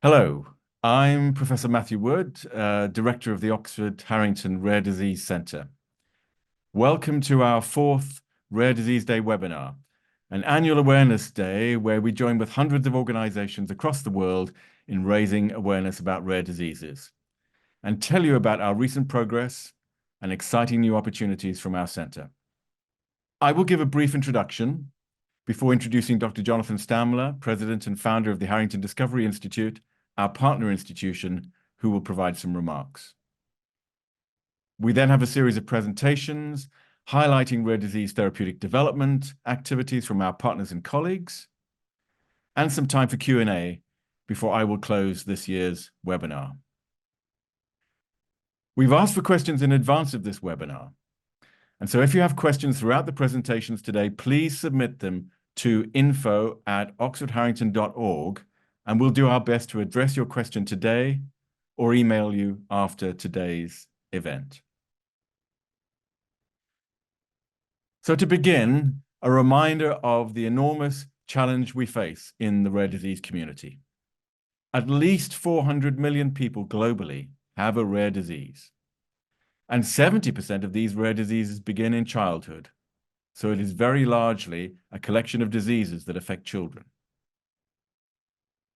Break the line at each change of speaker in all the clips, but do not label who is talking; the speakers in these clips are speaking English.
Hello, I'm Professor Matthew Wood, Director of the Oxford-Harrington Rare Disease Centre. Welcome to our fourth Rare Disease Day webinar, an annual awareness day where we join with hundreds of organisations across the world in raising awareness about rare diseases and tell you about our recent progress and exciting new opportunities from our centre. I will give a brief introduction before introducing Dr. Jonathan Stamler, President and founder of the Harrington Discovery Institute, our partner institution, who will provide some remarks. We then have a series of presentations highlighting rare disease therapeutic development activities from our partners and colleagues, and some time for Q&A before I will close this year's webinar. We've asked for questions in advance of this webinar, and so if you have questions throughout the presentations today, please submit them to info@oxfordharrington.org, and we'll do our best to address your question today or email you after today's event. So to begin, a reminder of the enormous challenge we face in the rare disease community. At least 400 million people globally have a rare disease, and 70% of these rare diseases begin in childhood. So it is very largely a collection of diseases that affect children.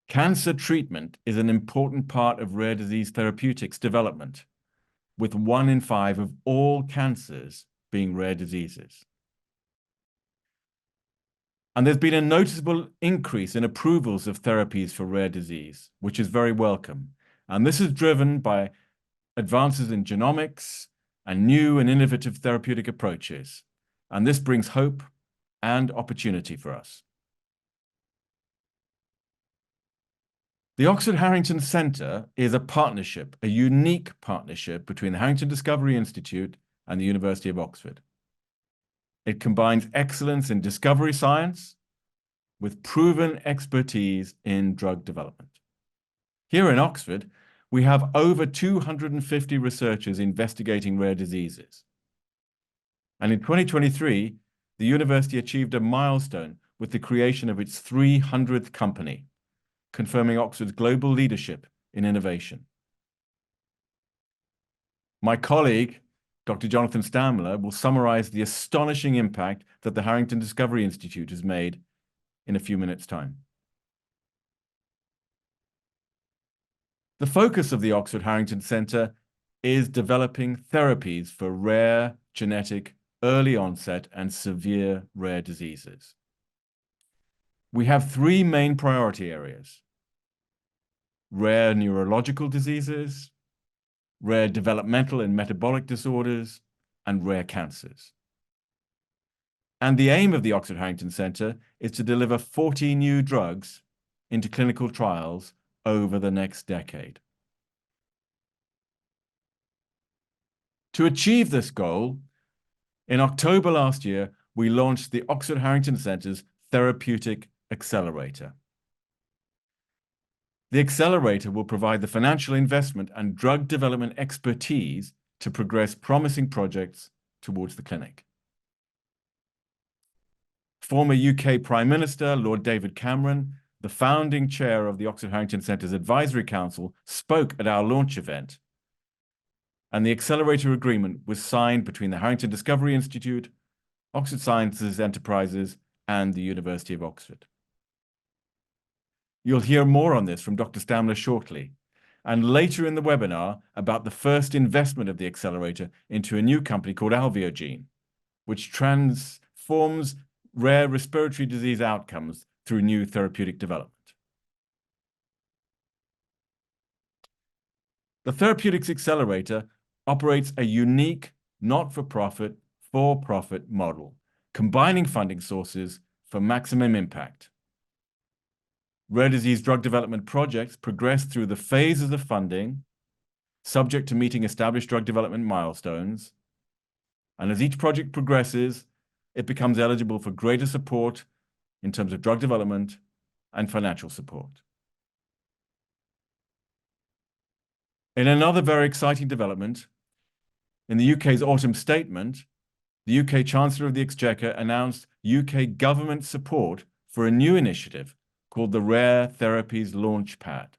Cancer treatment is an important part of rare disease therapeutics development, with 1 in 5 of all cancers being rare diseases. And there's been a noticeable increase in approvals of therapies for rare disease, which is very welcome. And this is driven by advances in genomics and new and innovative therapeutic approaches. And this brings hope and opportunity for us. The Oxford-Harrington Centre is a partnership, a unique partnership between the Harrington Discovery Institute and the University of Oxford. It combines excellence in discovery science with proven expertise in drug development. Here in Oxford, we have over 250 researchers investigating rare diseases. And in 2023, the university achieved a milestone with the creation of its 300th company, confirming Oxford's global leadership in innovation. My colleague, Dr. Jonathan Stamler, will summarize the astonishing impact that the Harrington Discovery Institute has made in a few minutes' time. The focus of the Oxford-Harrington Centre is developing therapies for rare, genetic, early onset, and severe rare diseases. We have 3 main priority areas: rare neurological diseases, rare developmental and metabolic disorders, and rare cancers. And the aim of the Oxford-Harrington Centre is to deliver 40 new drugs into clinical trials over the next decade. To achieve this goal, in October last year, we launched the Oxford-Harrington Centre's Therapeutic Accelerator. The accelerator will provide the financial investment and drug development expertise to progress promising projects towards the clinic. Former UK Prime Minister Lord David Cameron, the founding chair of the Oxford-Harrington Centre's Advisory Council, spoke at our launch event, and the accelerator agreement was signed between the Harrington Discovery Institute, Oxford Sciences Enterprises, and the University of Oxford. You'll hear more on this from Dr. Stamler shortly, and later in the webinar about the first investment of the accelerator into a new company called AlveoGene, which transforms rare respiratory disease outcomes through new therapeutic development. The Therapeutics Accelerator operates a unique, not-for-profit, for-profit model, combining funding sources for maximum impact. Rare disease drug development projects progress through the phases of funding, subject to meeting established drug development milestones, and as each project progresses, it becomes eligible for greater support in terms of drug development and financial support. In another very exciting development, in the UK's autumn statement, the UK Chancellor of the Exchequer announced UK government support for a new initiative called the Rare Therapies Launchpad.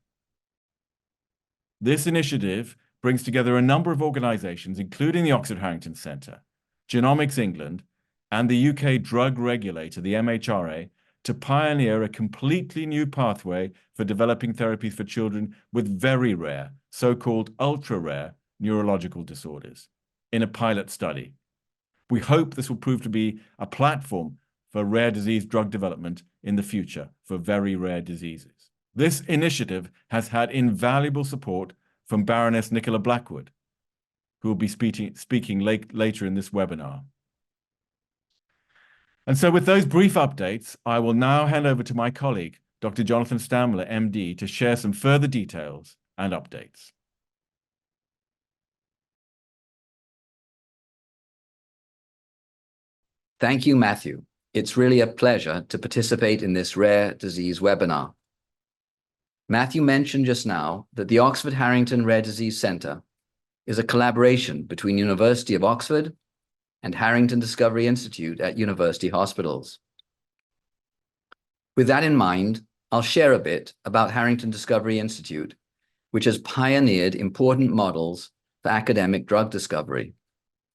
This initiative brings together a number of organisations, including the Oxford-Harrington Centre, Genomics England, and the UK drug regulator, the MHRA, to pioneer a completely new pathway for developing therapies for children with very rare, so-called ultra-rare neurological disorders in a pilot study. We hope this will prove to be a platform for rare disease drug development in the future for very rare diseases. This initiative has had invaluable support from Baroness Nicola Blackwood, who will be speaking later in this webinar. And so with those brief updates, I will now hand over to my colleague, Dr. Jonathan Stamler, MD, to share some further details and updates.
Thank you, Matthew. It's really a pleasure to participate in this rare disease webinar. Matthew mentioned just now that the Oxford-Harrington Rare Disease Centre is a collaboration between University of Oxford and Harrington Discovery Institute at University Hospitals. With that in mind, I'll share a bit about Harrington Discovery Institute, which has pioneered important models for academic drug discovery.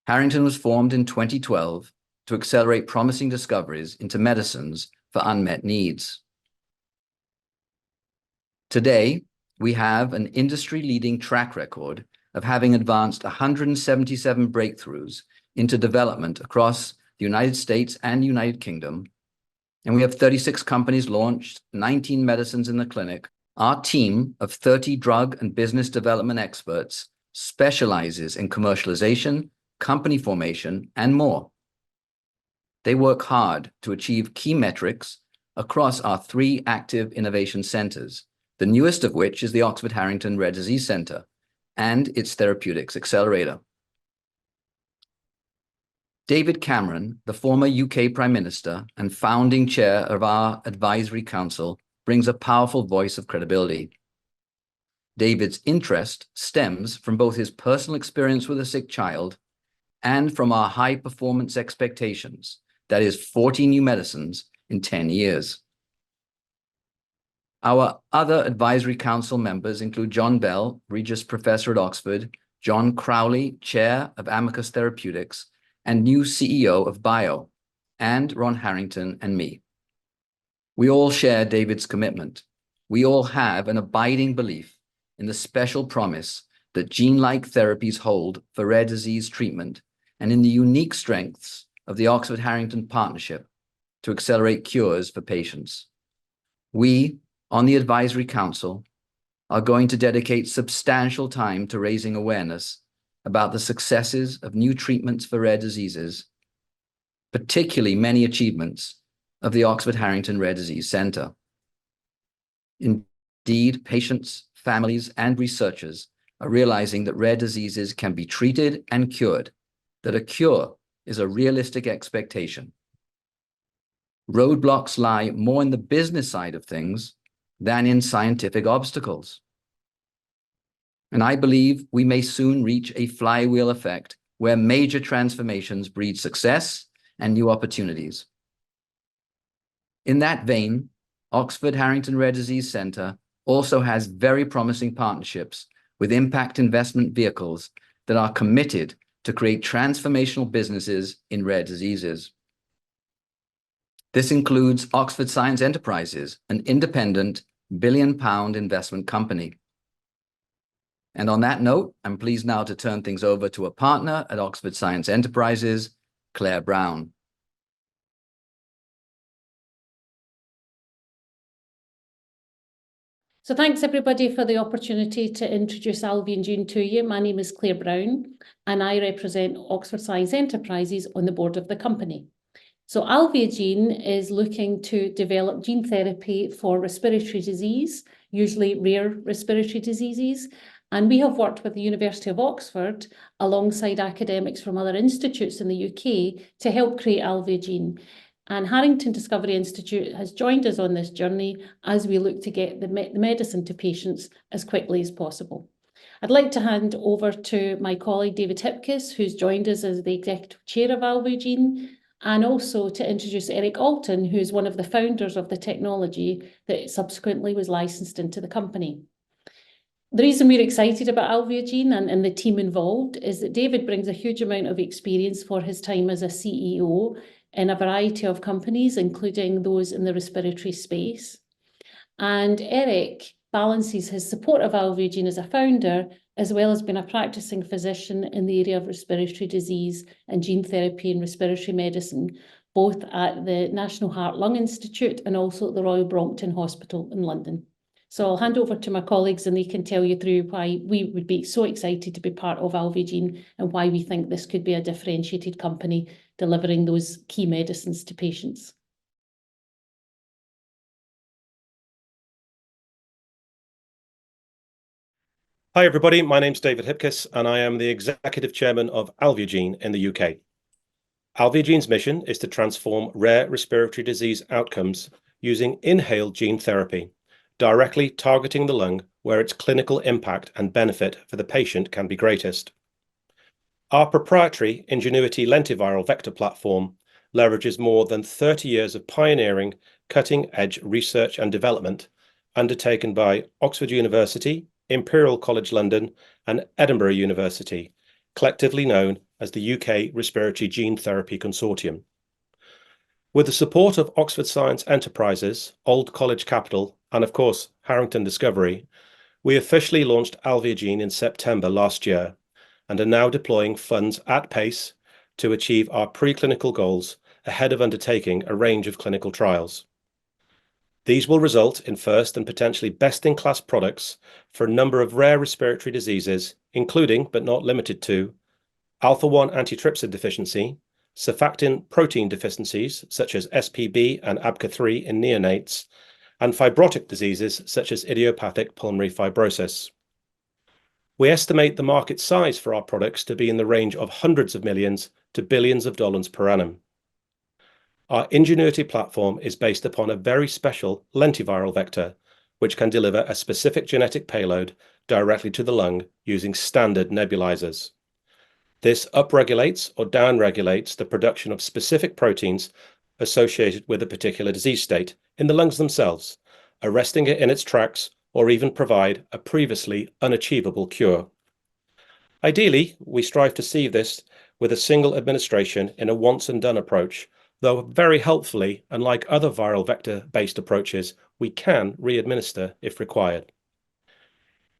Harrington was formed in 2012 to accelerate promising discoveries into medicines for unmet needs. Today, we have an industry-leading track record of having advanced 177 breakthroughs into development across the United States and United Kingdom, and we have 36 companies launched, 19 medicines in the clinic. Our team of 30 drug and business development experts specializes in commercialization, company formation, and more. They work hard to achieve key metrics across our 3 active innovation centers, the newest of which is the Oxford-Harrington Rare Disease Centre and its therapeutics accelerator. David Cameron, the former UK Prime Minister and founding chair of our advisory council, brings a powerful voice of credibility. David's interest stems from both his personal experience with a sick child and from our high performance expectations, that is 40 new medicines in 10 years. Our other advisory council members include John Bell, Regius Professor at Oxford, John Crowley, Chair of Amicus Therapeutics, and new CEO of Bio, and Ron Harrington and me. We all share David's commitment. We all have an abiding belief in the special promise that gene-like therapies hold for rare disease treatment and in the unique strengths of the Oxford-Harrington partnership to accelerate cures for patients. We, on the Advisory Council, are going to dedicate substantial time to raising awareness about the successes of new treatments for rare diseases, particularly many achievements of the Oxford-Harrington Rare Disease Centre. Indeed, patients, families, and researchers are realizing that rare diseases can be treated and cured, that a cure is a realistic expectation. Roadblocks lie more in the business side of things than in scientific obstacles. And I believe we may soon reach a flywheel effect where major transformations breed success and new opportunities. In that vein, Oxford-Harrington Rare Disease Centre also has very promising partnerships with impact investment vehicles that are committed to create transformational businesses in rare diseases. This includes Oxford Science Enterprises, an independent billion-pound investment company. And on that note, I'm pleased now to turn things over to a partner at Oxford Science Enterprises, Claire Brown.
So thanks everybody for the opportunity to introduce AlveoGene to you. My name is Claire Brown and I represent Oxford Science Enterprises on the board of the company. So AlveoGene is looking to develop gene therapy for respiratory disease, usually rare respiratory diseases. And we have worked with the University of Oxford alongside academics from other institutes in the UK to help create AlveoGene. And Harrington Discovery Institute has joined us on this journey as we look to get the medicine to patients as quickly as possible. I'd like to hand over to my colleague David Hipkiss, who's joined us as the Executive Chair of AlveoGene, and also to introduce Eric Alton, who is one of the founders of the technology that subsequently was licensed into the company. The reason we're excited about AlveoGene and the team involved is that David brings a huge amount of experience for his time as a CEO in a variety of companies, including those in the respiratory space. And Eric balances his support of AlveoGene as a founder, as well as being a practicing physician in the area of respiratory disease and gene therapy and respiratory medicine, both at the National Heart Lung Institute and also at the Royal Brompton Hospital in London. So I'll hand over to my colleagues and they can tell you through why we would be so excited to be part of AlveoGene and why we think this could be a differentiated company delivering those key medicines to patients.
Hi everybody, my name's David Hipkiss and I am the Executive Chairman of AlveoGene in the UK. AlveoGene's mission is to transform rare respiratory disease outcomes using inhaled gene therapy, directly targeting the lung where its clinical impact and benefit for the patient can be greatest. Our proprietary Ingenuity lentiviral vector platform leverages more than 30 years of pioneering, cutting-edge research and development undertaken by Oxford University, Imperial College London and Edinburgh University, collectively known as the UK Respiratory Gene Therapy Consortium. With the support of Oxford Science Enterprises, Old College Capital and of course Harrington Discovery, we officially launched AlveoGene in September last year and are now deploying funds at pace to achieve our preclinical goals ahead of undertaking a range of clinical trials. These will result in first and potentially best-in-class products for a number of rare respiratory diseases, including, but not limited to, alpha-1 antitrypsin deficiency, surfactant protein deficiencies such as SPB and ABCA3 in neonates, and fibrotic diseases such as idiopathic pulmonary fibrosis. We estimate the market size for our products to be in the range of hundreds of millions to billions of dollars per annum. Our Ingenuity platform is based upon a very special lentiviral vector, which can deliver a specific genetic payload directly to the lung using standard nebulizers. This upregulates or downregulates the production of specific proteins associated with a particular disease state in the lungs themselves, arresting it in its tracks or even provide a previously unachievable cure. Ideally, we strive to see this with a single administration in a once-and-done approach, though very helpfully, unlike other viral vector-based approaches, we can re-administer if required.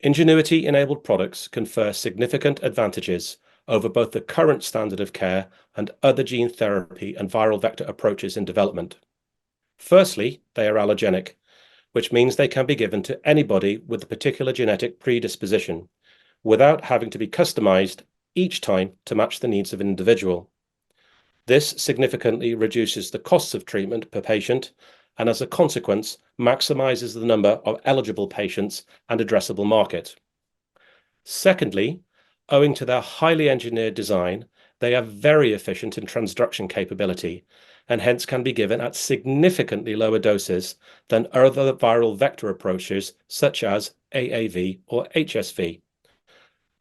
Ingenuity-enabled products confer significant advantages over both the current standard of care and other gene therapy and viral vector approaches in development. Firstly, they are allogenic, which means they can be given to anybody with a particular genetic predisposition, without having to be customized each time to match the needs of an individual. This significantly reduces the costs of treatment per patient and as a consequence maximizes the number of eligible patients and addressable market. Secondly, owing to their highly engineered design, they are very efficient in transduction capability and hence can be given at significantly lower doses than other viral vector approaches such as AAV or HSV.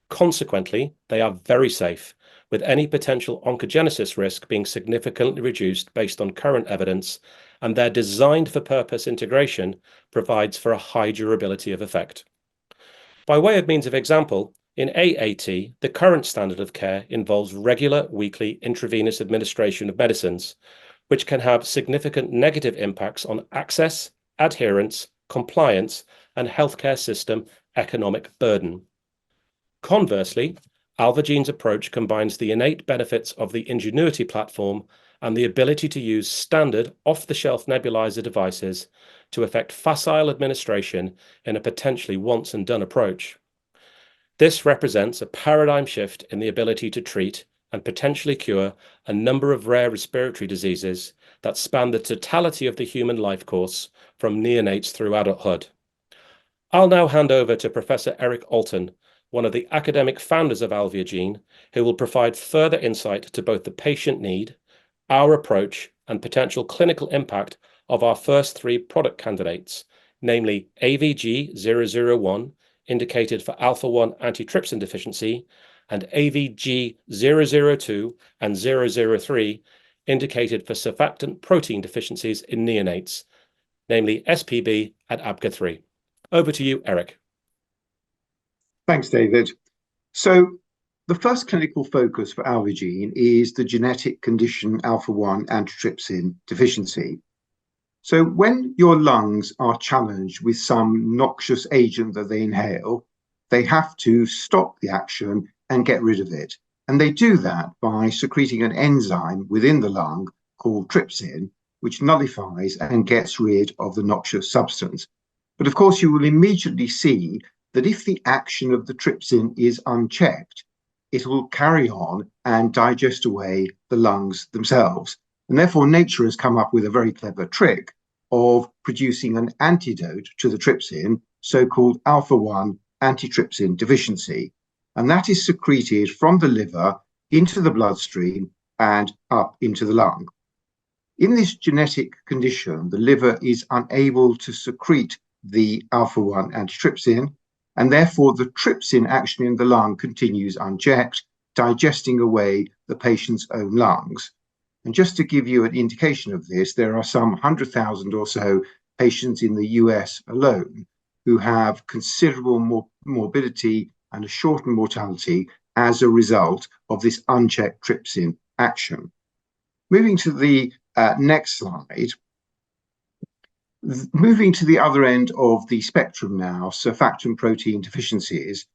Consequently, they are very safe, with any potential oncogenesis risk being significantly reduced based on current evidence, and their designed-for-purpose integration provides for a high durability of effect. By way of means of example, in AAT, the current standard of care involves regular weekly intravenous administration of medicines, which can have significant negative impacts on access, adherence, compliance, and healthcare system economic burden. Conversely, AlveoGene's approach combines the innate benefits of the Ingenuity platform and the ability to use standard off-the-shelf nebulizer devices to effect facile administration in a potentially once-and-done approach. This represents a paradigm shift in the ability to treat and potentially cure a number of rare respiratory diseases that span the totality of the human life course from neonates through adulthood. I'll now hand over to Professor Eric Alton, one of the academic founders of AlveoGene, who will provide further insight to both the patient need, our approach, and potential clinical impact of our first three product candidates, namely AVG-001, indicated for alpha-1 antitrypsin deficiency, and AVG-002 and 003, indicated for surfactant protein deficiencies in neonates, namely SPB and ABCA3. Over to you, Eric.
Thanks, David. So the first clinical focus for AlveoGene is the genetic condition alpha-1 antitrypsin deficiency. So when your lungs are challenged with some noxious agent that they inhale, they have to stop the action and get rid of it. And they do that by secreting an enzyme within the lung called trypsin, which nullifies and gets rid of the noxious substance. But of course, you will immediately see that if the action of the trypsin is unchecked, it will carry on and digest away the lungs themselves. And therefore, nature has come up with a very clever trick of producing an antidote to the trypsin, so-called alpha-1 antitrypsin deficiency. And that is secreted from the liver into the bloodstream and up into the lung. In this genetic condition, the liver is unable to secrete the alpha-1 antitrypsin, and therefore the trypsin action in the lung continues unchecked, digesting away the patient's own lungs. And just to give you an indication of this, there are some 100,000 or so patients in the US alone who have considerable morbidity and a shortened mortality as a result of this unchecked trypsin action. Moving to the next slide. Moving to the other end of the spectrum now, surfactant protein deficiencies.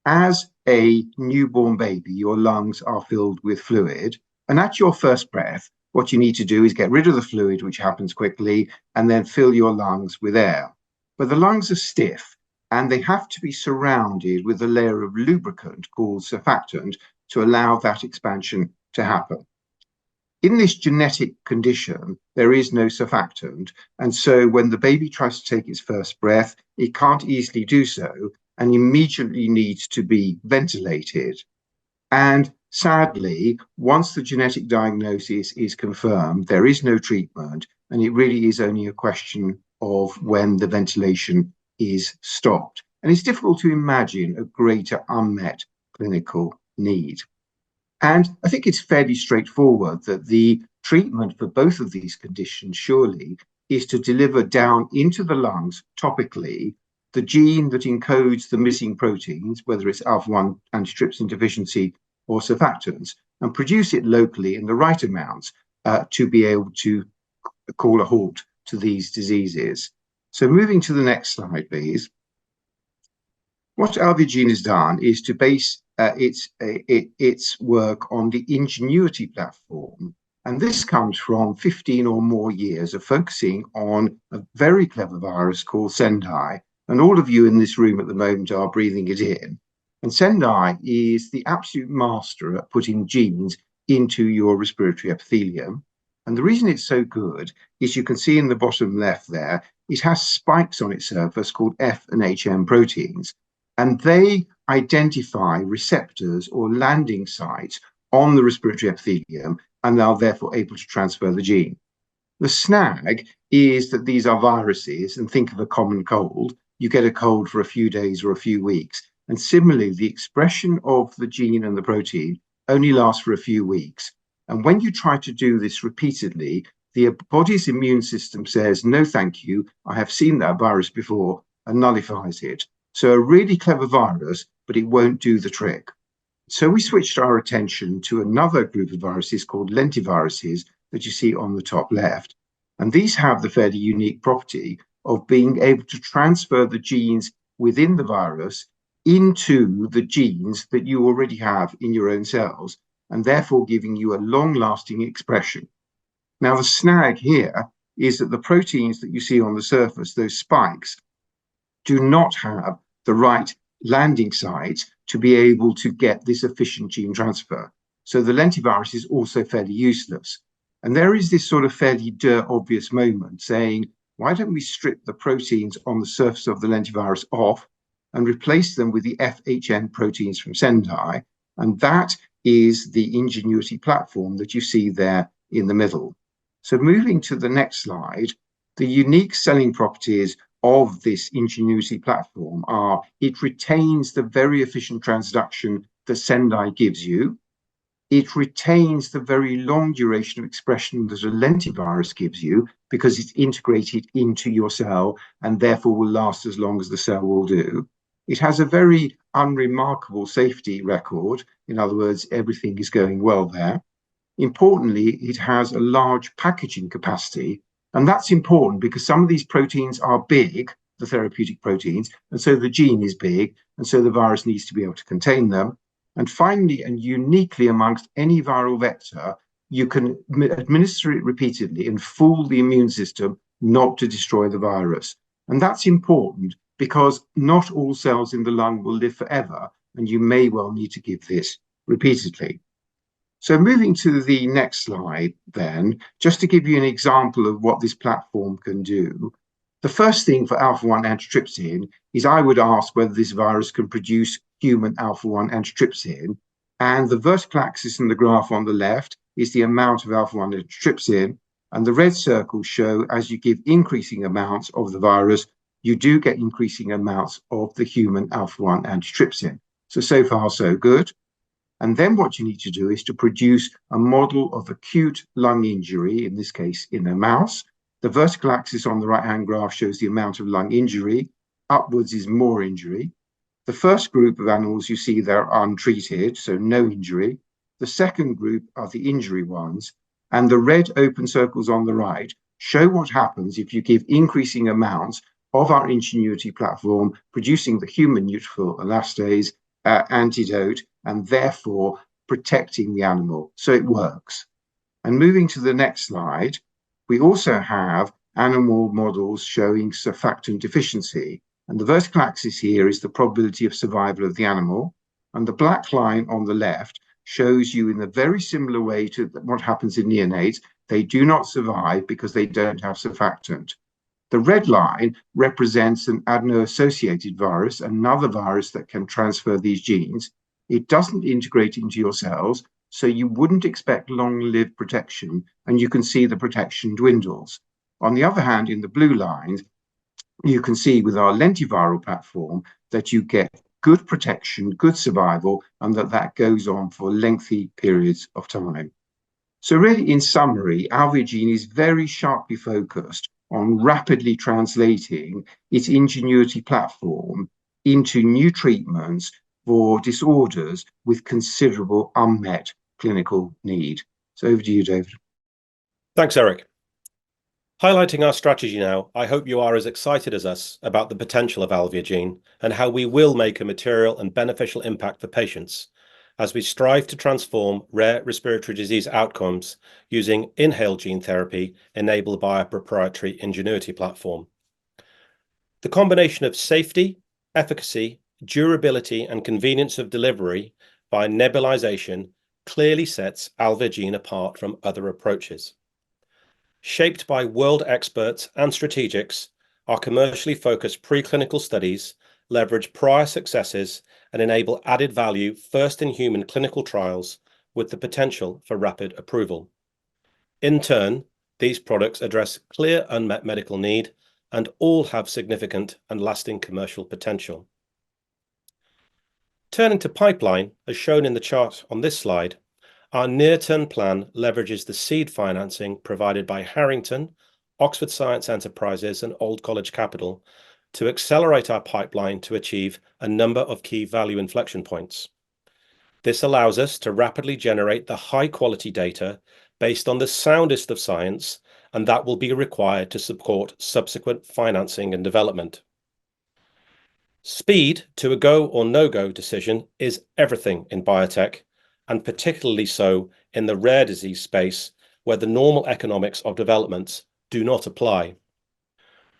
As a newborn baby, your lungs are filled with fluid, and at your first breath, what you need to do is get rid of the fluid, which happens quickly, and then fill your lungs with air. But the lungs are stiff, and they have to be surrounded with a layer of lubricant called surfactant to allow that expansion to happen. In this genetic condition, there is no surfactant, and so when the baby tries to take its first breath, it can't easily do so and immediately needs to be ventilated. And sadly, once the genetic diagnosis is confirmed, there is no treatment, and it really is only a question of when the ventilation is stopped. And it's difficult to imagine a greater unmet clinical need. And I think it's fairly straightforward that the treatment for both of these conditions surely is to deliver down into the lungs topically the gene that encodes the missing proteins, whether it's alpha-1 antitrypsin deficiency or surfactants, and produce it locally in the right amounts to be able to call a halt to these diseases. So moving to the next slide, please. What AlveoGene has done is to base its work on the Ingenuity platform. And this comes from 15 or more years of focusing on a very clever virus called Sendai. And all of you in this room at the moment are breathing it in. And Sendai is the absolute master at putting genes into your respiratory epithelium. And the reason it's so good is you can see in the bottom left there, it has spikes on its surface called F and HM proteins. And they identify receptors or landing sites on the respiratory epithelium and are therefore able to transfer the gene. The snag is that these are viruses, and think of a common cold. You get a cold for a few days or a few weeks. And similarly, the expression of the gene and the protein only lasts for a few weeks. And when you try to do this repeatedly, the body's immune system says, no, thank you, I have seen that virus before, and nullifies it. So a really clever virus, but it won't do the trick. So we switched our attention to another group of viruses called lentiviruses that you see on the top left. And these have the fairly unique property of being able to transfer the genes within the virus into the genes that you already have in your own cells, and therefore giving you a long-lasting expression. Now, the snag here is that the proteins that you see on the surface, those spikes, do not have the right landing sites to be able to get this efficient gene transfer. So the lentivirus is also fairly useless. And there is this sort of fairly obvious moment saying, why don't we strip the proteins on the surface of the lentivirus off and replace them with the FHN proteins from Sendai? And that is the Ingenuity platform that you see there in the middle. So moving to the next slide, the unique selling properties of this Ingenuity platform are it retains the very efficient transduction that Sendai gives you. It retains the very long duration of expression that a lentivirus gives you because it's integrated into your cell and therefore will last as long as the cell will do. It has a very unremarkable safety record. In other words, everything is going well there. Importantly, it has a large packaging capacity, and that's important because some of these proteins are big, the therapeutic proteins, and so the gene is big, and so the virus needs to be able to contain them. And finally, and uniquely amongst any viral vector, you can administer it repeatedly and fool the immune system not to destroy the virus. And that's important because not all cells in the lung will live forever, and you may well need to give this repeatedly. So moving to the next slide then, just to give you an example of what this platform can do. The first thing for alpha-1 antitrypsin is I would ask whether this virus can produce human alpha-1 antitrypsin. And the vertical axis in the graph on the left is the amount of alpha-1 antitrypsin. And the red circles show as you give increasing amounts of the virus, you do get increasing amounts of the human alpha-1 antitrypsin. So far, so good. And then what you need to do is to produce a model of acute lung injury, in this case in a mouse. The vertical axis on the right-hand graph shows the amount of lung injury. Upwards is more injury. The first group of animals you see there are untreated, so no injury. The second group are the injury ones. And the red open circles on the right show what happens if you give increasing amounts of our Ingenuity platform, producing the human neutrophil elastase antidote, and therefore protecting the animal. So it works. And moving to the next slide, we also have animal models showing surfactant deficiency. And the vertical axis here is the probability of survival of the animal. And the black line on the left shows you in a very similar way to what happens in neonates. They do not survive because they don't have surfactant. The red line represents an adeno-associated virus, another virus that can transfer these genes. It doesn't integrate into your cells, so you wouldn't expect long-lived protection, and you can see the protection dwindles. On the other hand, in the blue lines, you can see with our lentiviral platform that you get good protection, good survival, and that goes on for lengthy periods of time. So really, in summary, AlveoGene is very sharply focused on rapidly translating its Ingenuity platform into new treatments for disorders with considerable unmet clinical need. So over to you, David.
Thanks, Eric. Highlighting our strategy now, I hope you are as excited as us about the potential of AlveoGene and how we will make a material and beneficial impact for patients as we strive to transform rare respiratory disease outcomes using inhaled gene therapy enabled by our proprietary Ingenuity platform. The combination of safety, efficacy, durability, and convenience of delivery by nebulization clearly sets AlveoGene apart from other approaches. Shaped by world experts and strategics, our commercially focused preclinical studies leverage prior successes and enable added value first-in-human clinical trials with the potential for rapid approval. In turn, these products address clear unmet medical need and all have significant and lasting commercial potential. Turning to pipeline, as shown in the chart on this slide, our near-term plan leverages the seed financing provided by Harrington, Oxford Science Enterprises, and Old College Capital to accelerate our pipeline to achieve a number of key value inflection points. This allows us to rapidly generate the high-quality data based on the soundest of science, and that will be required to support subsequent financing and development. Speed to a go or no-go decision is everything in biotech, and particularly so in the rare disease space where the normal economics of developments do not apply.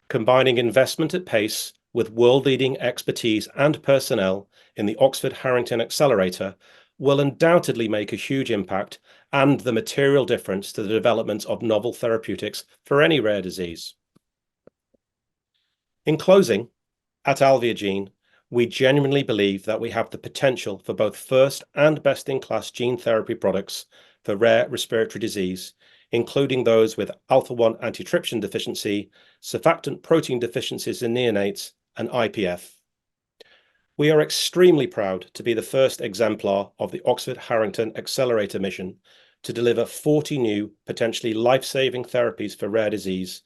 Combining investment at pace with world-leading expertise and personnel in the Oxford-Harrington Accelerator will undoubtedly make a huge impact and the material difference to the development of novel therapeutics for any rare disease. In closing, at AlveoGene, we genuinely believe that we have the potential for both first and best-in-class gene therapy products for rare respiratory disease, including those with alpha-1 antitrypsin deficiency, surfactant protein deficiencies in neonates, and IPF. We are extremely proud to be the first exemplar of the Oxford-Harrington Accelerator mission to deliver 40 new, potentially life-saving therapies for rare disease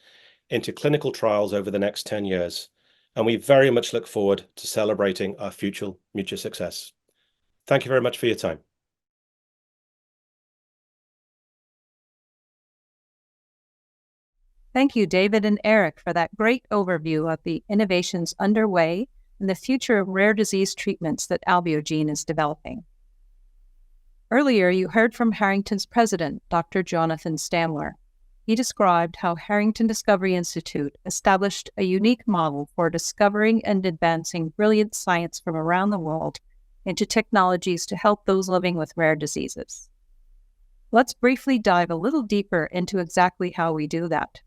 into clinical trials over the next 10 years, and we very much look forward to celebrating our future mutual success. Thank you very much for your time.
Thank you, David and Eric, for that great overview of the innovations underway and the future of rare disease treatments that AlveoGene is developing. Earlier, you heard from Harrington's president, Dr. Jonathan Stamler. He described how Harrington Discovery Institute established a unique model for discovering and advancing brilliant science from around the world into technologies to help those living with rare diseases. Let's briefly dive a little deeper into exactly how we do that.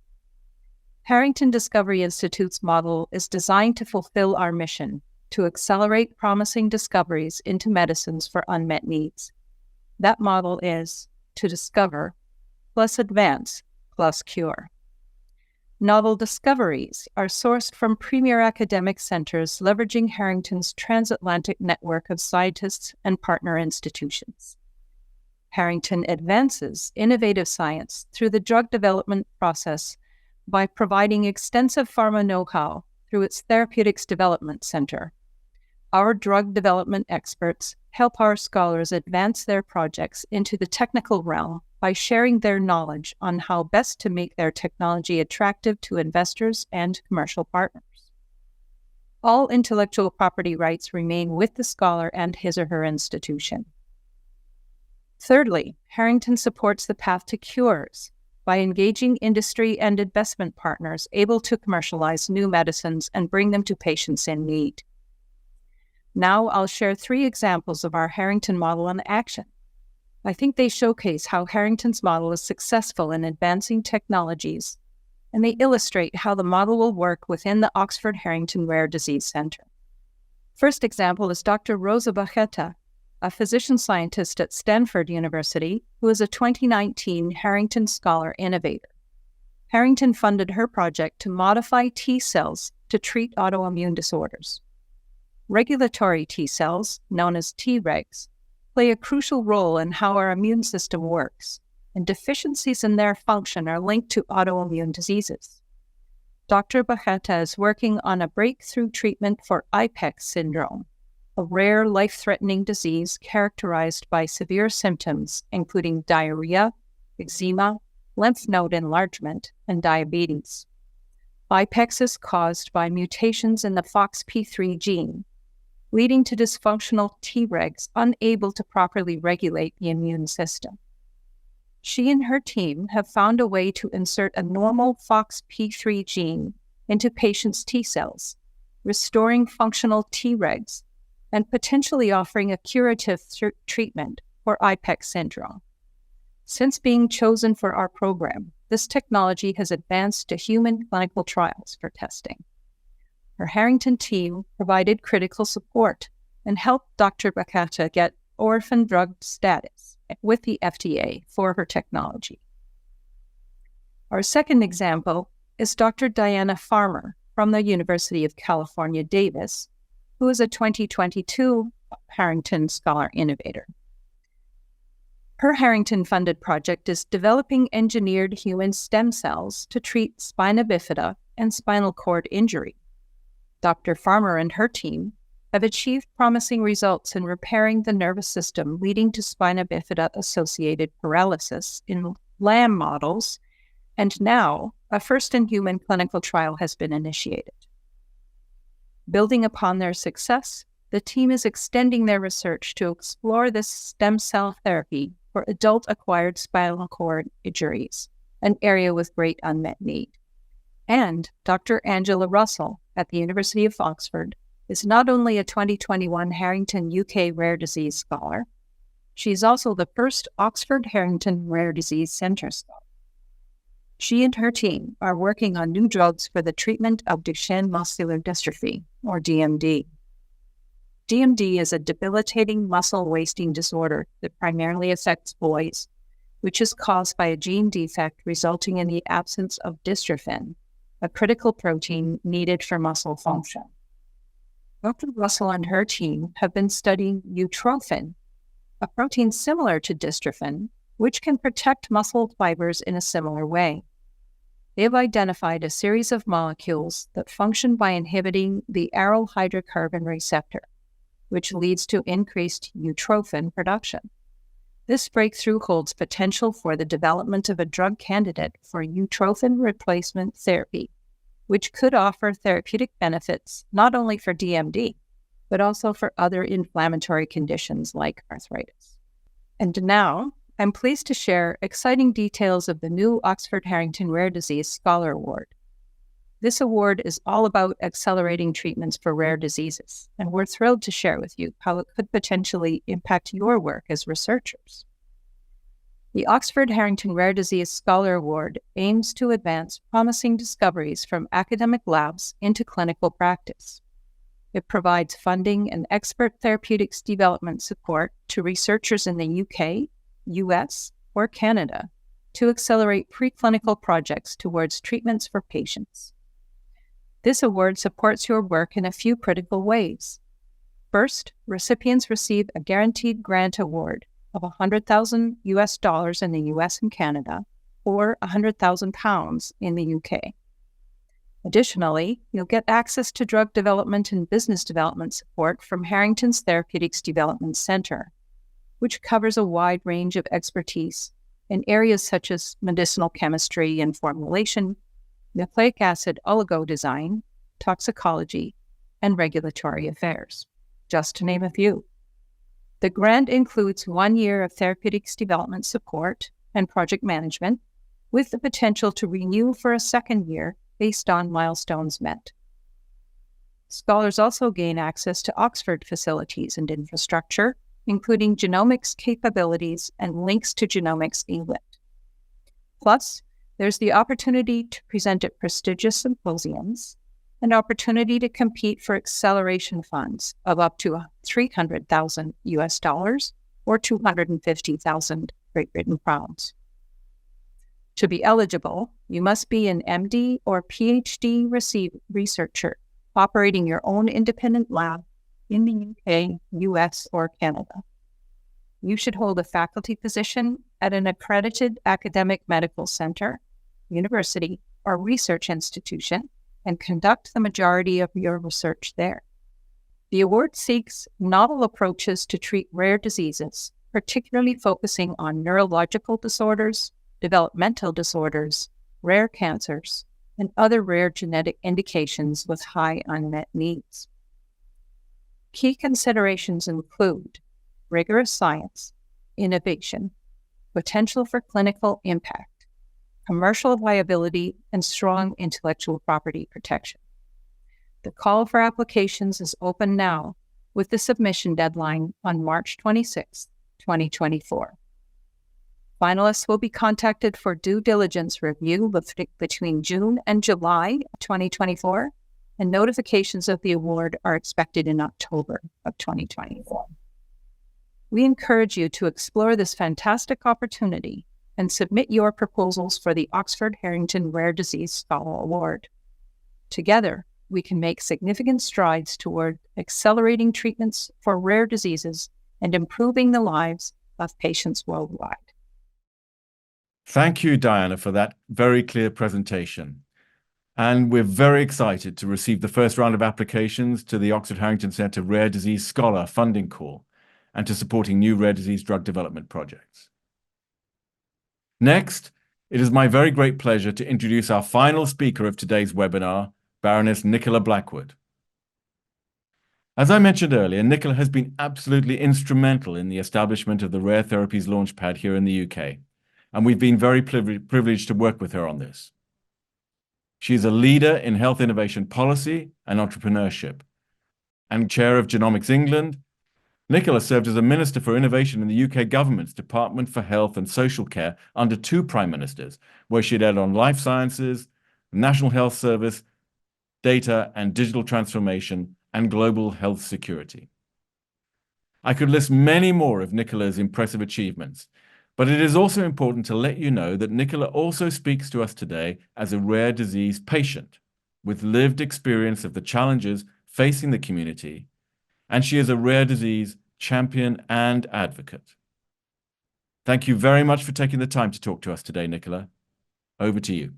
Harrington Discovery Institute's model is designed to fulfill our mission to accelerate promising discoveries into medicines for unmet needs. That model is to discover plus advance plus cure. Novel discoveries are sourced from premier academic centers leveraging Harrington's transatlantic network of scientists and partner institutions. Harrington advances innovative science through the drug development process by providing extensive pharma know-how through its Therapeutics Development Center. Our drug development experts help our scholars advance their projects into the technical realm by sharing their knowledge on how best to make their technology attractive to investors and commercial partners. All intellectual property rights remain with the scholar and his or her institution. Thirdly, Harrington supports the path to cures by engaging industry and investment partners able to commercialize new medicines and bring them to patients in need. Now I'll share 3 examples of our Harrington model in action. I think they showcase how Harrington's model is successful in advancing technologies, and they illustrate how the model will work within the Oxford-Harrington Rare Disease Centre. First example is Dr. Rosa Bajeta, a physician scientist at Stanford University, who is a 2019 Harrington Scholar Innovator. Harrington funded her project to modify T cells to treat autoimmune disorders. Regulatory T cells, known as Tregs, play a crucial role in how our immune system works, and deficiencies in their function are linked to autoimmune diseases. Dr. Bajeta is working on a breakthrough treatment for IPEX syndrome, a rare life-threatening disease characterized by severe symptoms including diarrhea, eczema, lymph node enlargement, and diabetes. IPEX is caused by mutations in the FOXP3 gene, leading to dysfunctional Tregs unable to properly regulate the immune system. She and her team have found a way to insert a normal FOXP3 gene into patients' T cells, restoring functional Tregs and potentially offering a curative treatment for IPEX syndrome. Since being chosen for our program, this technology has advanced to human clinical trials for testing. Her Harrington team provided critical support and helped Dr. Bajeta get orphan drug status with the FDA for her technology. Our second example is Dr. Diana Farmer from the University of California, Davis, who is a 2022 Harrington Scholar Innovator. Her Harrington-funded project is developing engineered human stem cells to treat spina bifida and spinal cord injury. Dr. Farmer and her team have achieved promising results in repairing the nervous system leading to spina bifida-associated paralysis in lamb models, and now a first-in-human clinical trial has been initiated. Building upon their success, the team is extending their research to explore this stem cell therapy for adult-acquired spinal cord injuries, an area with great unmet need. And Dr. Angela Russell at the University of Oxford is not only a 2021 Harrington UK Rare Disease Scholar, she is also the first Oxford-Harrington Rare Disease Centre Scholar. She and her team are working on new drugs for the treatment of Duchenne muscular dystrophy, or DMD. DMD is a debilitating muscle wasting disorder that primarily affects boys, which is caused by a gene defect resulting in the absence of dystrophin, a critical protein needed for muscle function. Dr. Russell and her team have been studying utrophin, a protein similar to dystrophin, which can protect muscle fibers in a similar way. they have identified a series of molecules that function by inhibiting the aryl hydrocarbon receptor, which leads to increased eutrophin production. This breakthrough holds potential for the development of a drug candidate for eutrophin replacement therapy, which could offer therapeutic benefits not only for DMD, but also for other inflammatory conditions like arthritis. And now, I'm pleased to share exciting details of the new Oxford-Harrington Rare Disease Scholar Award. This award is all about accelerating treatments for rare diseases, and we're thrilled to share with you how it could potentially impact your work as researchers. The Oxford-Harrington Rare Disease Scholar Award aims to advance promising discoveries from academic labs into clinical practice. It provides funding and expert therapeutics development support to researchers in the UK, US, or Canada to accelerate preclinical projects towards treatments for patients. This award supports your work in a few critical ways. First, recipients receive a guaranteed grant award of $100,000 in the US and Canada, or £100,000 in the UK. Additionally, you'll get access to drug development and business development support from Harrington's Therapeutics Development Centre, which covers a wide range of expertise in areas such as medicinal chemistry and formulation, nucleic acid oligo design, toxicology, and regulatory affairs, just to name a few. The grant includes 1 year of therapeutics development support and project management, with the potential to renew for a second year based on milestones met. Scholars also gain access to Oxford facilities and infrastructure, including genomics capabilities and links to Genomics England. Plus, there's the opportunity to present at prestigious symposiums, an opportunity to compete for acceleration funds of up to $300,000 or 250,000 Great Britain pounds. To be eligible, you must be an MD or PhD researcher operating your own independent lab in the UK, US, or Canada. You should hold a faculty position at an accredited academic medical center, university, or research institution and conduct the majority of your research there. The award seeks novel approaches to treat rare diseases, particularly focusing on neurological disorders, developmental disorders, rare cancers, and other rare genetic indications with high unmet needs. Key considerations include rigorous science, innovation, potential for clinical impact, commercial viability, and strong intellectual property protection. The call for applications is open now, with the submission deadline on March 26, 2024. Finalists will be contacted for due diligence review between June and July 2024, and notifications of the award are expected in October of 2024. We encourage you to explore this fantastic opportunity and submit your proposals for the Oxford-Harrington Rare Disease Scholar Award. Together, we can make significant strides toward accelerating treatments for rare diseases and improving the lives of patients worldwide.
Thank you, Diana, for that very clear presentation. And we're very excited to receive the first round of applications to the Oxford-Harrington Centre Rare Disease Scholar Funding Call and to supporting new rare disease drug development projects. Next, it is my very great pleasure to introduce our final speaker of today's webinar, Baroness Nicola Blackwood. As I mentioned earlier, Nicola has been absolutely instrumental in the establishment of the Rare Therapies Launchpad here in the UK, and we've been very privileged to work with her on this. She is a leader in health innovation policy and entrepreneurship, and chair of Genomics England. Nicola served as a Minister for Innovation in the UK government's Department for Health and Social Care under 2 Prime Ministers, where she led on life sciences, National Health Service, data and digital transformation, and global health security. I could list many more of Nicola's impressive achievements, but it is also important to let you know that Nicola also speaks to us today as a rare disease patient with lived experience of the challenges facing the community, and she is a rare disease champion and advocate. Thank you very much for taking the time to talk to us today, Nicola. Over to you.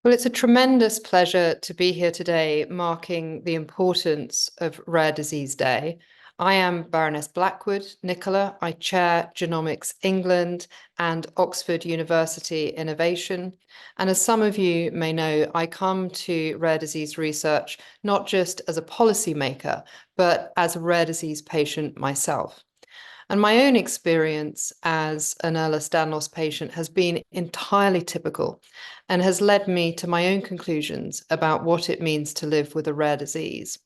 Well, it's a tremendous pleasure to be here today, marking the importance of Rare Disease Day. I am Baroness Blackwood, Nicola. I chair Genomics England and Oxford University Innovation. And as some of you may know, I come to rare disease research not just as a policymaker, but as a rare disease patient myself. And my own experience as an Ehlers-Danlos patient has been entirely typical and has led me to my own conclusions about what it means to live with a rare disease.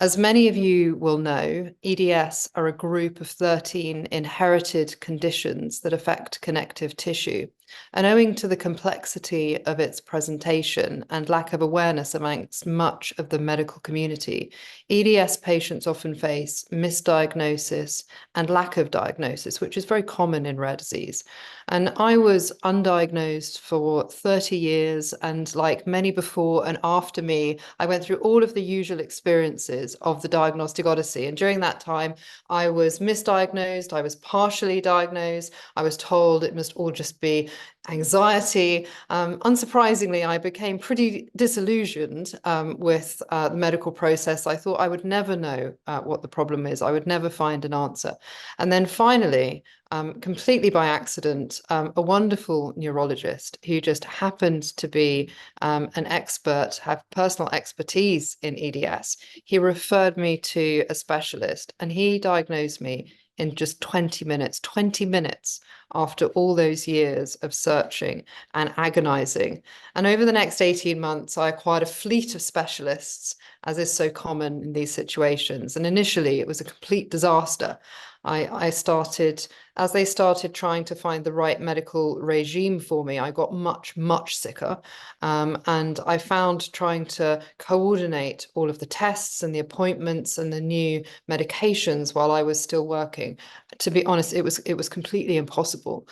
As many of you will know, EDS are a group of 13 inherited conditions that affect connective tissue. And owing to the complexity of its presentation and lack of awareness amongst much of the medical community, EDS patients often face misdiagnosis and lack of diagnosis, which is very common in rare disease. And I was undiagnosed for 30 years, and like many before and after me, I went through all of the usual experiences of the diagnostic odyssey. And during that time, I was misdiagnosed, I was partially diagnosed, I was told it must all just be anxiety. Unsurprisingly, I became pretty disillusioned with the medical process. I thought I would never know what the problem is. I would never find an answer. And then finally, completely by accident, a wonderful neurologist who just happened to be an expert, have personal expertise in EDS. He referred me to a specialist and he diagnosed me in just 20 minutes after all those years of searching and agonizing. And over the next 18 months, I acquired a fleet of specialists, as is so common in these situations. And initially, it was a complete disaster. As they started trying to find the right medical regime for me, I got much sicker. And I found trying to coordinate all of the tests and the appointments and the new medications while I was still working. To be honest, it was completely impossible.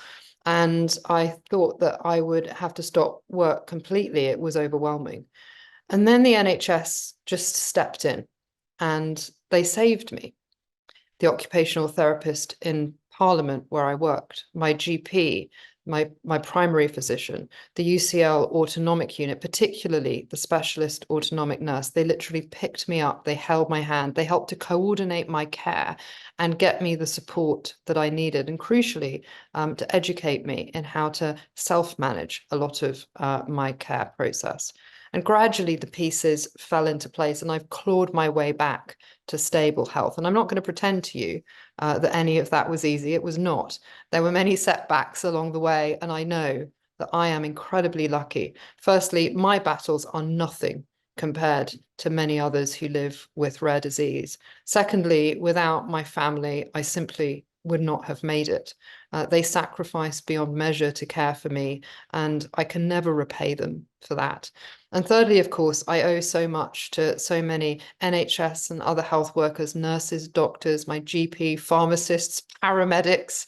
And I thought that I would have to stop work completely. It was overwhelming. And then the NHS just stepped in and they saved me. The occupational therapist in Parliament where I worked, my GP, my primary physician, the UCL autonomic unit, particularly the specialist autonomic nurse, they literally picked me up, they held my hand, they helped to coordinate my care and get me the support that I needed, and crucially, to educate me in how to self-manage a lot of my care process. And gradually the pieces fell into place and I've clawed my way back to stable health. And I'm not going to pretend to you that any of that was easy. It was not. There were many setbacks along the way, and I know that I am incredibly lucky. Firstly, my battles are nothing compared to many others who live with rare disease. Secondly, without my family, I simply would not have made it. They sacrificed beyond measure to care for me, and I can never repay them for that. And thirdly, of course, I owe so much to so many NHS and other health workers, nurses, doctors, my GP, pharmacists, paramedics,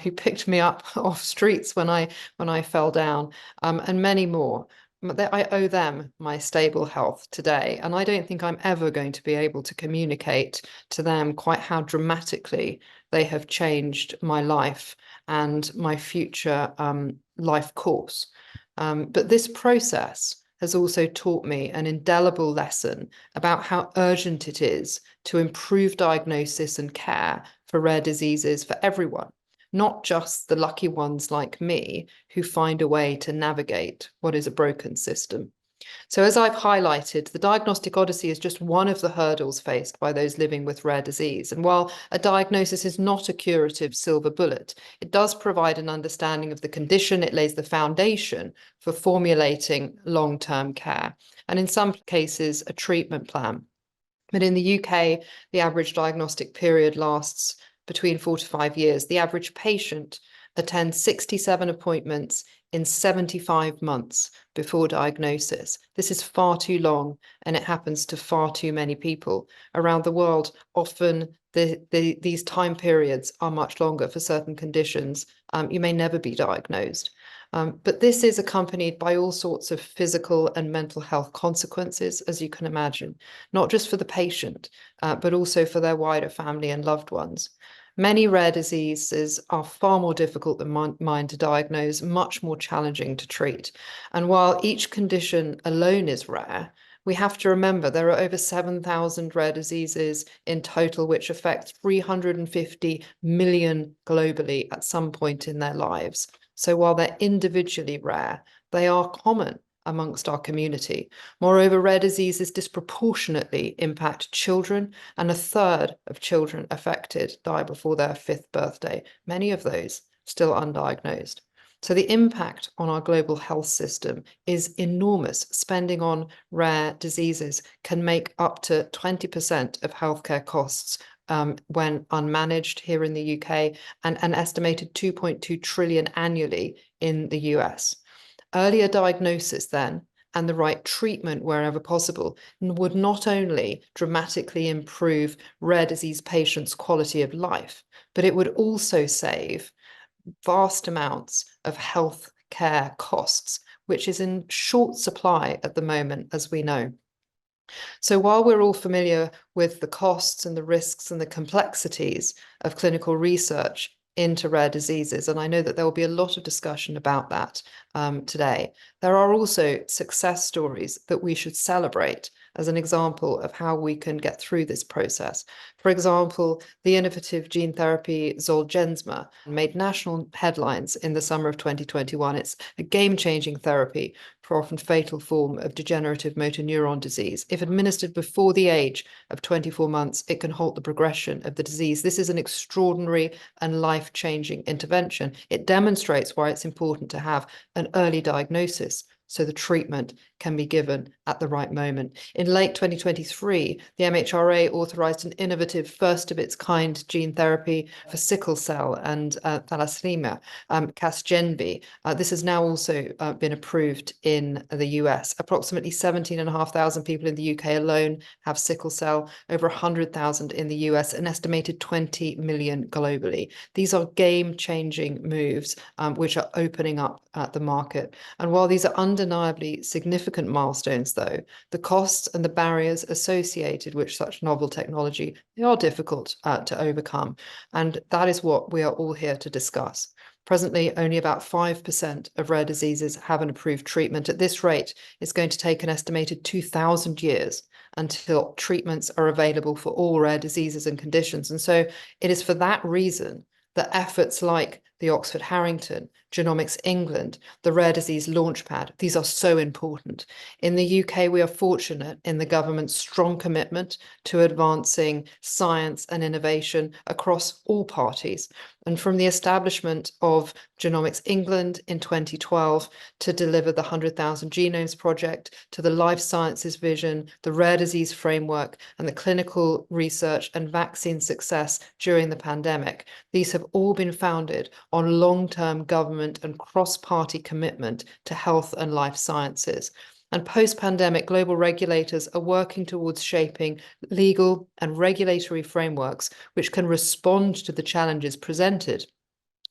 who picked me up off streets when I fell down, and many more. I owe them my stable health today, and I don't think I'm ever going to be able to communicate to them quite how dramatically they have changed my life and my future life course. But this process has also taught me an indelible lesson about how urgent it is to improve diagnosis and care for rare diseases for everyone, not just the lucky ones like me who find a way to navigate what is a broken system. So as I've highlighted, the diagnostic odyssey is just one of the hurdles faced by those living with rare disease. And while a diagnosis is not a curative silver bullet, it does provide an understanding of the condition. It lays the foundation for formulating long-term care, and in some cases, a treatment plan. But in the UK, the average diagnostic period lasts between 4 to 5 years. The average patient attends 67 appointments in 75 months before diagnosis. This is far too long, and it happens to far too many people around the world. Often these time periods are much longer for certain conditions. You may never be diagnosed. But this is accompanied by all sorts of physical and mental health consequences, as you can imagine, not just for the patient, but also for their wider family and loved ones. Many rare diseases are far more difficult than mine to diagnose, much more challenging to treat. And while each condition alone is rare, we have to remember there are over 7,000 rare diseases in total, which affect 350 million globally at some point in their lives. So while they're individually rare, they are common amongst our community. Moreover, rare diseases disproportionately impact children, and a third of children affected die before their 5th birthday, many of those still undiagnosed. So the impact on our global health system is enormous. Spending on rare diseases can make up to 20% of healthcare costs when unmanaged here in the UK, and an estimated 2.2 trillion annually in the US. Earlier diagnosis then, and the right treatment wherever possible, would not only dramatically improve rare disease patients' quality of life, but it would also save vast amounts of health care costs, which is in short supply at the moment, as we know. So while we're all familiar with the costs and the risks and the complexities of clinical research into rare diseases, and I know that there will be a lot of discussion about that today, there are also success stories that we should celebrate as an example of how we can get through this process. For example, the innovative gene therapy Zolgensma made national headlines in the summer of 2021. It's a game-changing therapy for often fatal form of degenerative motor neuron disease. If administered before the age of 24 months, it can halt the progression of the disease. This is an extraordinary and life-changing intervention. It demonstrates why it's important to have an early diagnosis so the treatment can be given at the right moment. In late 2023, the MHRA authorized an innovative first-of-its-kind gene therapy for sickle cell and thalassemia, Casgenvi. This has now also been approved in the US. Approximately 17,500 people in the UK alone have sickle cell, over 100,000 in the US, an estimated 20 million globally. These are game-changing moves which are opening up the market. And while these are undeniably significant milestones, though, the costs and the barriers associated with such novel technology, they are difficult to overcome. And that is what we are all here to discuss. Presently, only about 5% of rare diseases have an approved treatment. At this rate, it's going to take an estimated 2,000 years until treatments are available for all rare diseases and conditions. And so it is for that reason that efforts like the Oxford-Harrington, Genomics England, the Rare Disease Launchpad, these are so important. In the UK, we are fortunate in the government's strong commitment to advancing science and innovation across all parties. And from the establishment of Genomics England in 2012 to deliver the 100,000 Genomes Project, to the Life Sciences Vision, the Rare Disease Framework, and the clinical research and vaccine success during the pandemic, these have all been founded on long-term government and cross-party commitment to health and life sciences. And post-pandemic, global regulators are working towards shaping legal and regulatory frameworks which can respond to the challenges presented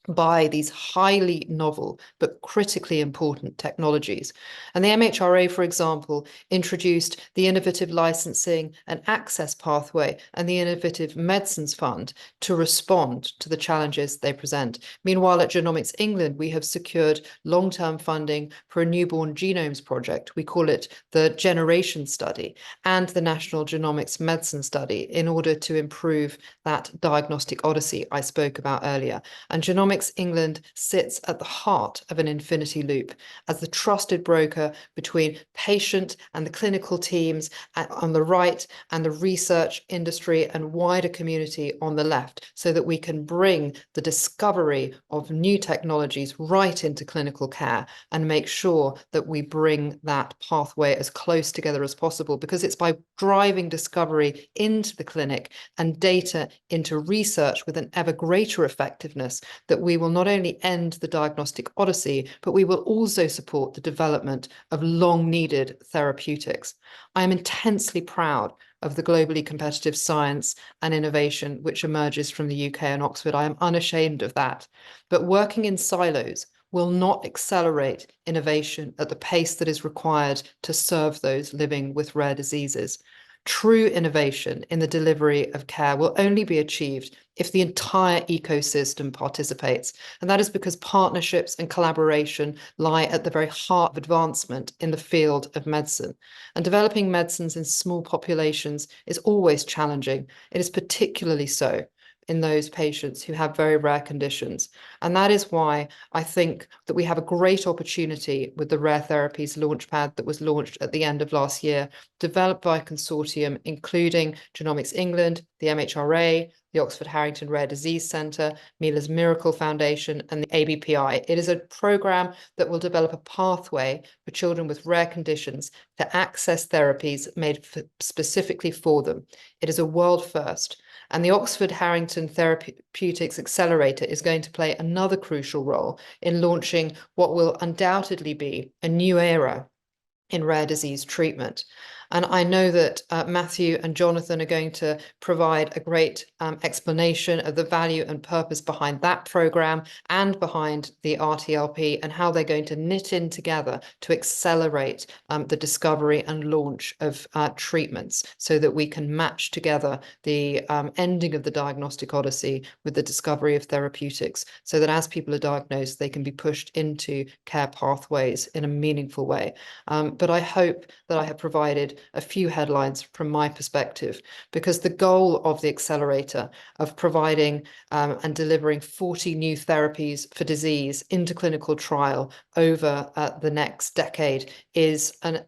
by these highly novel but critically important technologies. And the MHRA, for example, introduced the Innovative Licensing and Access Pathway and the Innovative Medicines Fund to respond to the challenges they present. Meanwhile, at Genomics England, we have secured long-term funding for a newborn genomes project. We call it the Generation Study and the National Genomics Medicine Study in order to improve that diagnostic odyssey I spoke about earlier. And Genomics England sits at the heart of an infinity loop as the trusted broker between patient and the clinical teams on the right and the research industry and wider community on the left, so that we can bring the discovery of new technologies right into clinical care and make sure that we bring that pathway as close together as possible, because it's by driving discovery into the clinic and data into research with an ever greater effectiveness that we will not only end the diagnostic odyssey, but we will also support the development of long-needed therapeutics. I am intensely proud of the globally competitive science and innovation which emerges from the UK and Oxford. I am unashamed of that. But working in silos will not accelerate innovation at the pace that is required to serve those living with rare diseases. True innovation in the delivery of care will only be achieved if the entire ecosystem participates. And that is because partnerships and collaboration lie at the very heart of advancement in the field of medicine. And developing medicines in small populations is always challenging. It is particularly so in those patients who have very rare conditions. And that is why I think that we have a great opportunity with the Rare Therapies Launchpad that was launched at the end of last year, developed by a consortium including Genomics England, the MHRA, the Oxford-Harrington Rare Disease Centre, Mila's Miracle Foundation, and the ABPI. It is a programme that will develop a pathway for children with rare conditions to access therapies made specifically for them. It is a world first. And the Oxford-Harrington Therapeutics Accelerator is going to play another crucial role in launching what will undoubtedly be a new era in rare disease treatment. And I know that Matthew and Jonathan are going to provide a great explanation of the value and purpose behind that programme and behind the RTLP and how they're going to knit in together to accelerate the discovery and launch of treatments so that we can match together the ending of the diagnostic odyssey with the discovery of therapeutics, so that as people are diagnosed, they can be pushed into care pathways in a meaningful way. But I hope that I have provided a few headlines from my perspective, because the goal of the accelerator of providing and delivering 40 new therapies for disease into clinical trial over the next decade is a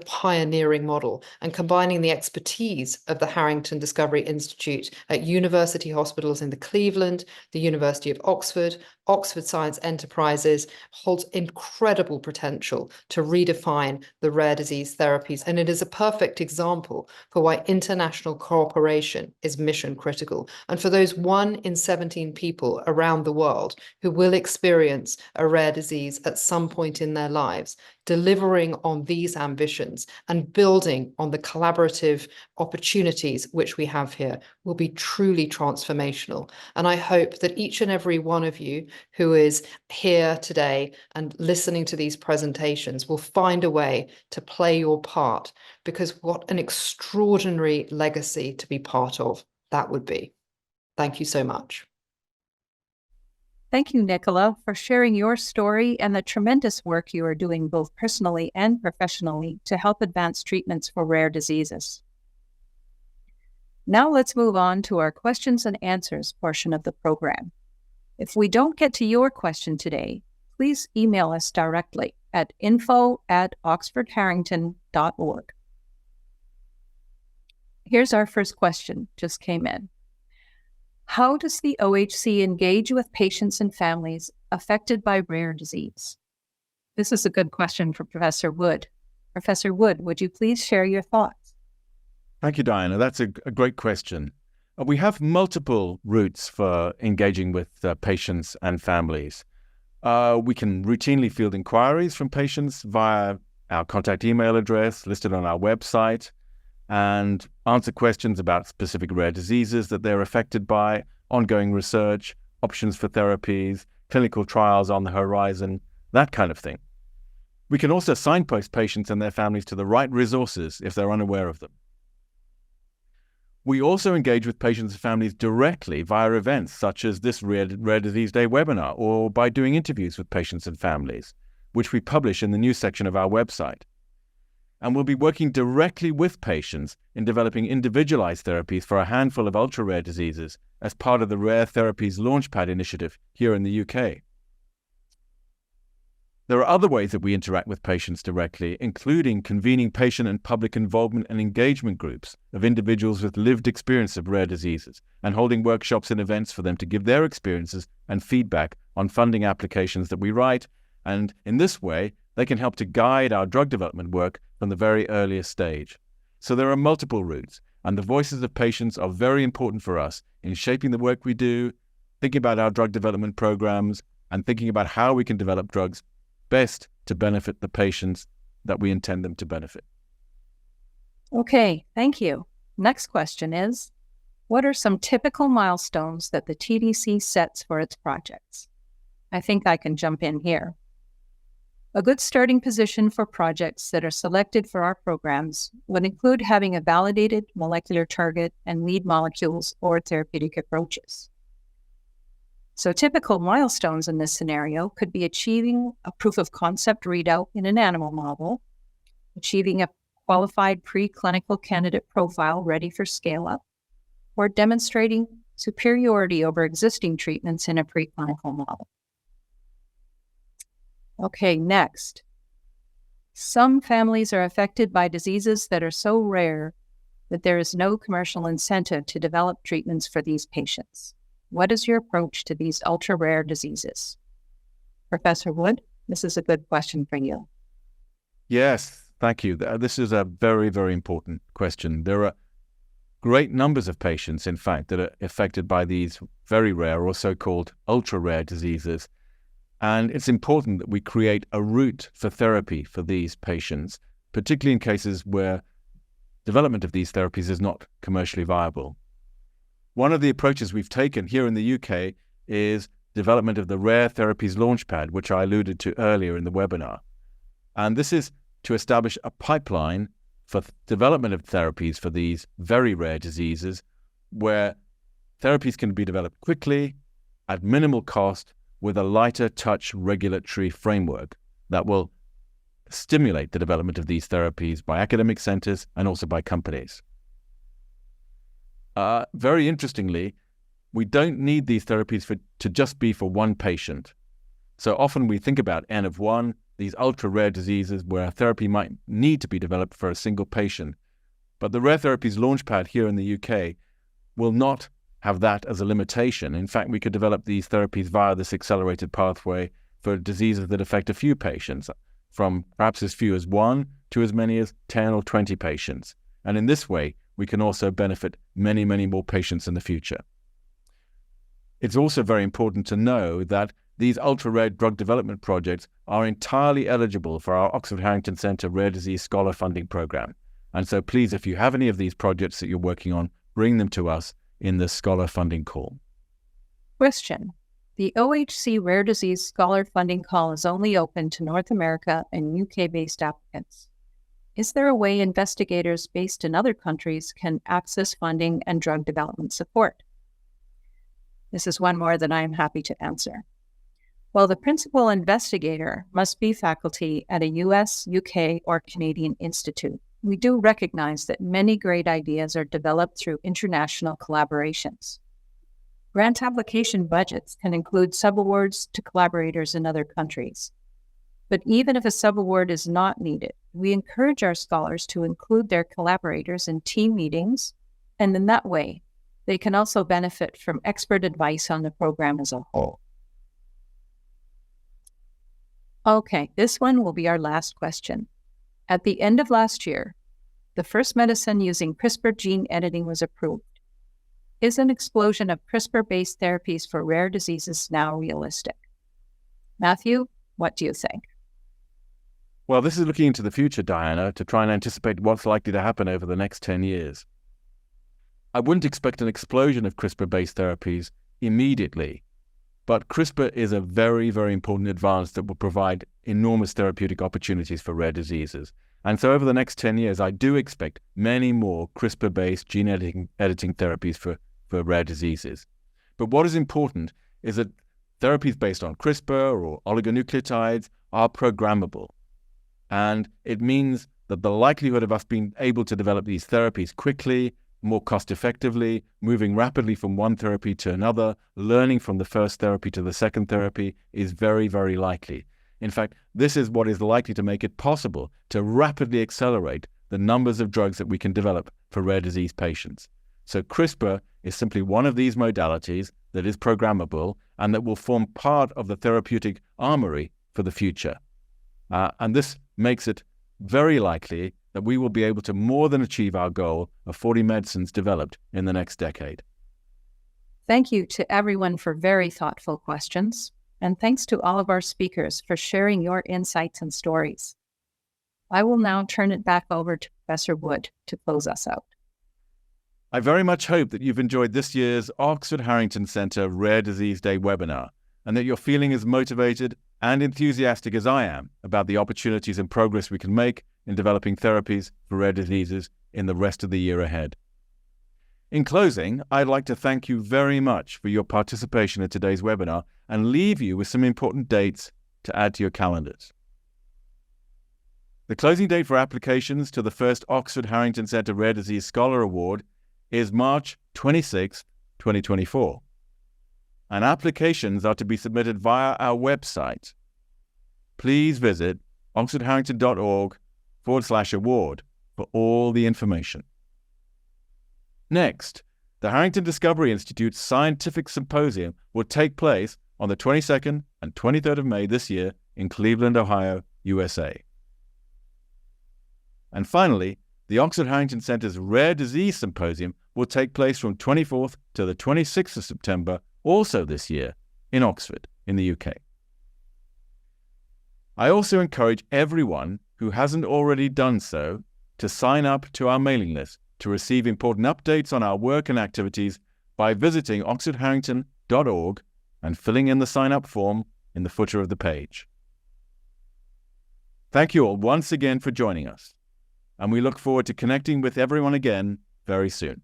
pioneering model, and combining the expertise of the Harrington Discovery Institute at university hospitals in the Cleveland, the University of Oxford, Oxford Science Enterprises holds incredible potential to redefine the rare disease therapies. And it is a perfect example for why international cooperation is mission critical. And for those 1 in 17 people around the world who will experience a rare disease at some point in their lives, delivering on these ambitions and building on the collaborative opportunities which we have here will be truly transformational. And I hope that each and every one of you who is here today and listening to these presentations will find a way to play your part, because what an extraordinary legacy to be part of that would be. Thank you so much.
Thank you, Nicola, for sharing your story and the tremendous work you are doing both personally and professionally to help advance treatments for rare diseases. Now let's move on to our questions and answers portion of the program. If we don't get to your question today, please email us directly at info@oxfordharrington.org. Here's our first question, just came in. How does the OHC engage with patients and families affected by rare disease? This is a good question for Professor Wood. Professor Wood, would you please share your thoughts?
Thank you, Diana. That's a great question. We have multiple routes for engaging with patients and families. We can routinely field inquiries from patients via our contact email address listed on our website, and answer questions about specific rare diseases that they're affected by, ongoing research, options for therapies, clinical trials on the horizon, that kind of thing. We can also signpost patients and their families to the right resources if they're unaware of them. We also engage with patients and families directly via events such as this Rare Disease Day webinar, or by doing interviews with patients and families, which we publish in the news section of our website. And we'll be working directly with patients in developing individualized therapies for a handful of ultra-rare diseases as part of the Rare Therapies Launchpad initiative here in the UK. There are other ways that we interact with patients directly, including convening patient and public involvement and engagement groups of individuals with lived experience of rare diseases, and holding workshops and events for them to give their experiences and feedback on funding applications that we write. And in this way, they can help to guide our drug development work from the very earliest stage. So there are multiple routes, and the voices of patients are very important for us in shaping the work we do, thinking about our drug development programs, and thinking about how we can develop drugs best to benefit the patients that we intend them to benefit.
Okay, thank you. Next question is, what are some typical milestones that the TDC sets for its projects? I think I can jump in here. A good starting position for projects that are selected for our programs would include having a validated molecular target and lead molecules or therapeutic approaches. So typical milestones in this scenario could be achieving a proof of concept readout in an animal model, achieving a qualified preclinical candidate profile ready for scale-up, or demonstrating superiority over existing treatments in a preclinical model. Okay, next. Some families are affected by diseases that are so rare that there is no commercial incentive to develop treatments for these patients. What is your approach to these ultra-rare diseases? Professor Wood, this is a good question for you.
Yes, thank you. This is a very, very important question. There are great numbers of patients, in fact, that are affected by these very rare or so-called ultra-rare diseases. And it's important that we create a route for therapy for these patients, particularly in cases where development of these therapies is not commercially viable. One of the approaches we've taken here in the UK is development of the Rare Therapies Launchpad, which I alluded to earlier in the webinar. And this is to establish a pipeline for development of therapies for these very rare diseases where therapies can be developed quickly, at minimal cost, with a lighter touch regulatory framework that will stimulate the development of these therapies by academic centers and also by companies. Very interestingly, we don't need these therapies to just be for one patient. So often we think about N of 1, these ultra-rare diseases where a therapy might need to be developed for a single patient. But the Rare Therapies Launchpad here in the UK will not have that as a limitation. In fact, we could develop these therapies via this accelerated pathway for diseases that affect a few patients, from perhaps as few as 1 to as many as 10 or 20 patients. And in this way, we can also benefit many, many more patients in the future. It's also very important to know that these ultra-rare drug development projects are entirely eligible for our Oxford-Harrington Centre Rare Disease Scholar Funding Programme. And so please, if you have any of these projects that you're working on, bring them to us in the scholar funding call.
Question. The OHC Rare Disease Scholar Funding Call is only open to North America and UK-based applicants. Is there a way investigators based in other countries can access funding and drug development support? This is one more that I am happy to answer. While the principal investigator must be faculty at a US, UK, or Canadian institute, we do recognize that many great ideas are developed through international collaborations. Grant application budgets can include subawards to collaborators in other countries. But even if a subaward is not needed, we encourage our scholars to include their collaborators in team meetings, and in that way, they can also benefit from expert advice on the program as a whole. Okay, this one will be our last question. At the end of last year, the first medicine using CRISPR gene editing was approved. Is an explosion of CRISPR-based therapies for rare diseases now realistic? Matthew, what do you think?
Well, this is looking into the future, Diana, to try and anticipate what's likely to happen over the next 10 years. I wouldn't expect an explosion of CRISPR-based therapies immediately, but CRISPR is a very, very important advance that will provide enormous therapeutic opportunities for rare diseases. And so over the next 10 years, I do expect many more CRISPR-based gene editing therapies for rare diseases. But what is important is that therapies based on CRISPR or oligonucleotides are programmable. And it means that the likelihood of us being able to develop these therapies quickly, more cost-effectively, moving rapidly from one therapy to another, learning from the first therapy to the second therapy is very, very likely. In fact, this is what is likely to make it possible to rapidly accelerate the numbers of drugs that we can develop for rare disease patients. So CRISPR is simply one of these modalities that is programmable and that will form part of the therapeutic armory for the future. And this makes it very likely that we will be able to more than achieve our goal of 40 medicines developed in the next decade.
Thank you to everyone for very thoughtful questions, and thanks to all of our speakers for sharing your insights and stories. I will now turn it back over to Professor Wood to close us out.
I very much hope that you've enjoyed this year's Oxford-Harrington Centre Rare Disease Day webinar, and that you're feeling as motivated and enthusiastic as I am about the opportunities and progress we can make in developing therapies for rare diseases in the rest of the year ahead. In closing, I'd like to thank you very much for your participation in today's webinar and leave you with some important dates to add to your calendars. The closing date for applications to the first Oxford-Harrington Centre Rare Disease Scholar Award is March 26, 2024. And applications are to be submitted via our website. Please visit oxfordharrington.org/award for all the information. Next, the Harrington Discovery Institute's Scientific Symposium will take place on the 22nd and 23rd of May this year in Cleveland, Ohio, USA. And finally, the Oxford-Harrington Centre's Rare Disease Symposium will take place from 24th to the 26th of September, also this year, in Oxford, in the UK. I also encourage everyone who hasn't already done so to sign up to our mailing list to receive important updates on our work and activities by visiting oxfordharrington.org and filling in the sign-up form in the footer of the page. Thank you all once again for joining us, and we look forward to connecting with everyone again very soon.